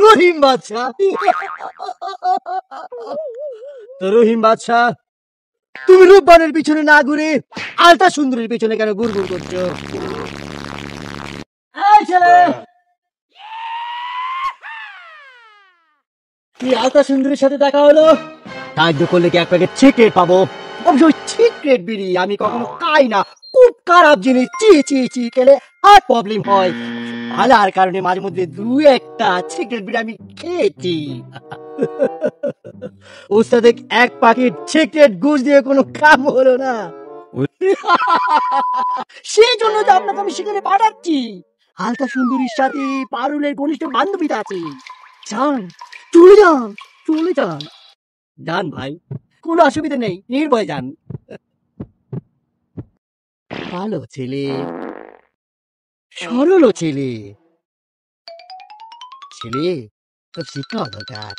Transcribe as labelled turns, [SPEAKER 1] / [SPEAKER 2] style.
[SPEAKER 1] রহিম বাদশা। তো রহিম বাদশা, তুমি রূপবানের পিছনে না ঘুরে আলতা সুন্দরীর পিছনে কেন ঘুরঘুর করছো? এই ছেলে, কি আলতা সুন্দরীর সাথে দেখা হলো? সাহায্য করলে কি এক প্যাকেট সিগারেট পাবো? অবশ্য সিগারেট বিড়ি আমি কখনো খাই না, খুব খারাপ জিনিস। চি চি চি খেলে হার্ট প্রবলেম হয়। ভালার কারণে মাঝে মধ্যে দু একটা সিগারেট বিড়ি আমি খেয়েছি। ওস্তাদ এক প্যাকেট সিগারেট ঘুষ দিয়ে কোনো কাম হলো না। সেই জন্য তো আপনাকে আমি সেখানে পাঠাচ্ছি। হালকা সুন্দরীর সাথে পারুলের ঘনিষ্ঠ বান্ধবীটা আছে। যান, চলে যান, চলে যান, যান ভাই, কোনো অসুবিধা নেই, নির্ভয় যান। ভালো ছেলে, সরল ছেলে, ছেলে তো শিক্ষা দরকার।